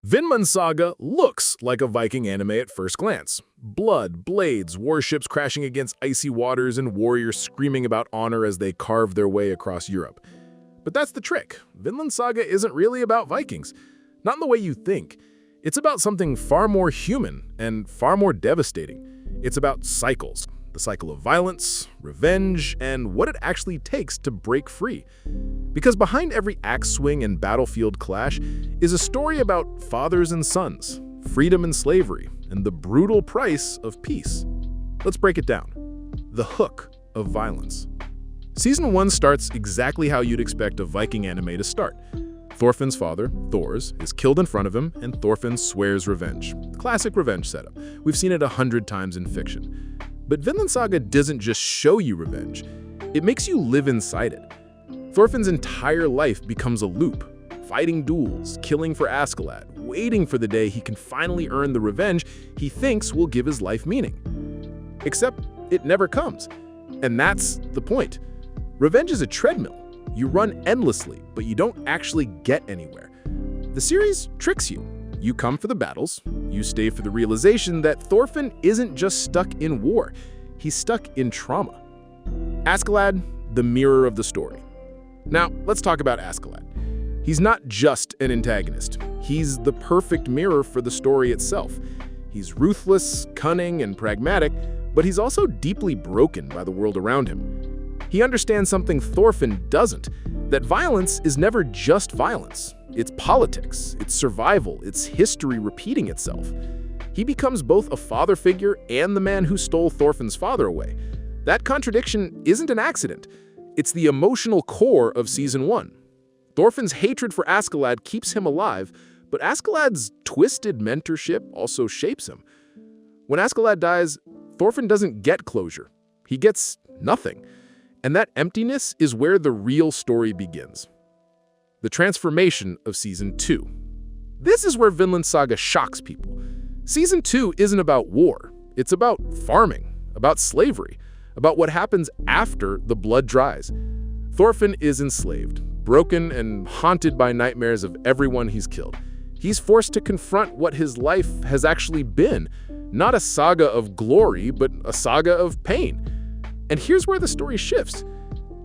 Vinland Saga looks like a Viking anime at first glance. Blood, blades, warships crashing against icy waters, and warriors screaming about honor as they carve their way across Europe. But that's the trick. Vinland Saga isn't really about Vikings. Not in the way you think. It's about something far more human and far more devastating. It's about cycles. The cycle of violence, revenge, and what it actually takes to break free. Because behind every axe swing and battlefield clash is a story about fathers and sons, freedom and slavery, and the brutal price of peace. Let's break it down. The hook of violence. Season 1 starts exactly how you'd expect a Viking anime to start. Thorfinn's father, Thors, is killed in front of him, and Thorfinn swears revenge. Classic revenge setup. We've seen it 100 times in fiction. But Vinland Saga doesn't just show you revenge, it makes you live inside it. Thorfinn's entire life becomes a loop, fighting duels, killing for Askeladd, waiting for the day he can finally earn the revenge he thinks will give his life meaning. Except it never comes. And that's the point. Revenge is a treadmill. You run endlessly, but you don't actually get anywhere. The series tricks you. You come for the battles, you stay for the realization that Thorfinn isn't just stuck in war, he's stuck in trauma. Askeladd, the mirror of the story. Now, let's talk about Askeladd. He's not just an antagonist, he's the perfect mirror for the story itself. He's ruthless, cunning, and pragmatic, but he's also deeply broken by the world around him. He understands something Thorfinn doesn't, that violence is never just violence. It's politics, it's survival, it's history repeating itself. He becomes both a father figure and the man who stole Thorfinn's father away. That contradiction isn't an accident. It's the emotional core of Season 1. Thorfinn's hatred for Askeladd keeps him alive, but Askeladd's twisted mentorship also shapes him. When Askeladd dies, Thorfinn doesn't get closure. He gets nothing. And that emptiness is where the real story begins. The transformation of Season 2. This is where Vinland Saga shocks people. Season 2 isn't about war. It's about farming, about slavery, about what happens after the blood dries. Thorfinn is enslaved, broken, and haunted by nightmares of everyone he's killed. He's forced to confront what his life has actually been. Not a saga of glory, but a saga of pain. And here's where the story shifts.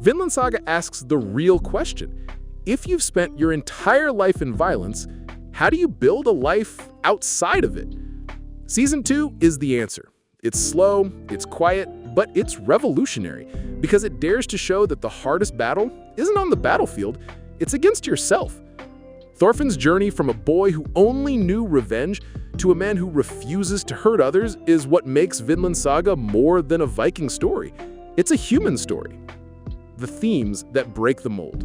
Vinland Saga asks the real question. If you've spent your entire life in violence, how do you build a life outside of it? Season 2 is the answer. It's slow, it's quiet, but it's revolutionary because it dares to show that the hardest battle isn't on the battlefield, it's against yourself. Thorfinn's journey from a boy who only knew revenge to a man who refuses to hurt others is what makes Vinland Saga more than a Viking story. It's a human story. The themes that break the mold.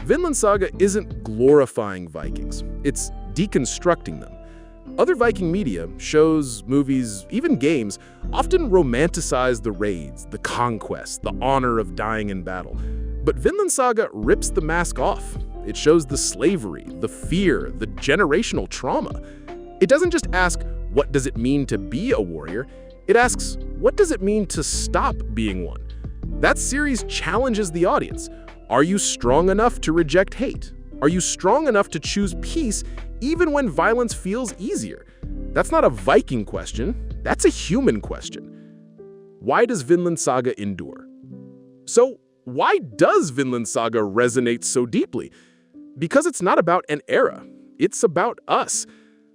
Vinland Saga isn't glorifying Vikings, it's deconstructing them. Other Viking media, shows, movies, even games, often romanticize the raids, the conquest, the honor of dying in battle. But Vinland Saga rips the mask off. It shows the slavery, the fear, the generational trauma. It doesn't just ask, what does it mean to be a warrior? It asks, what does it mean to stop being one? That series challenges the audience. Are you strong enough to reject hate? Are you strong enough to choose peace even when violence feels easier? That's not a Viking question, that's a human question. Why does Vinland Saga endure? So, why does Vinland Saga resonate so deeply? Because it's not about an era, it's about us.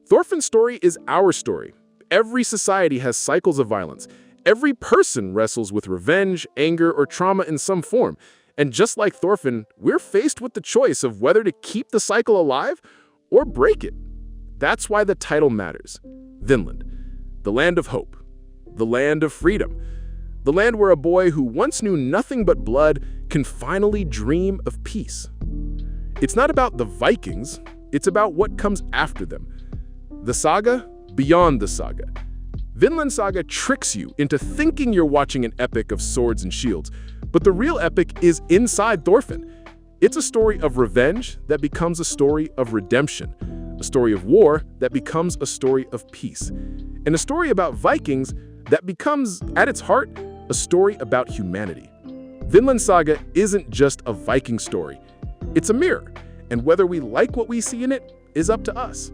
Thorfinn's story is our story. Every society has cycles of violence. Every person wrestles with revenge, anger, or trauma in some form. And just like Thorfinn, we're faced with the choice of whether to keep the cycle alive or break it. That's why the title matters. Vinland, the land of hope, the land of freedom, the land where a boy who once knew nothing but blood can finally dream of peace. It's not about the Vikings, it's about what comes after them. The saga beyond the saga. Vinland Saga tricks you into thinking you're watching an epic of swords and shields, but the real epic is inside Thorfinn. It's a story of revenge that becomes a story of redemption, a story of war that becomes a story of peace, and a story about Vikings that becomes, at its heart, a story about humanity. Vinland Saga isn't just a Viking story, it's a mirror, and whether we like what we see in it is up to us.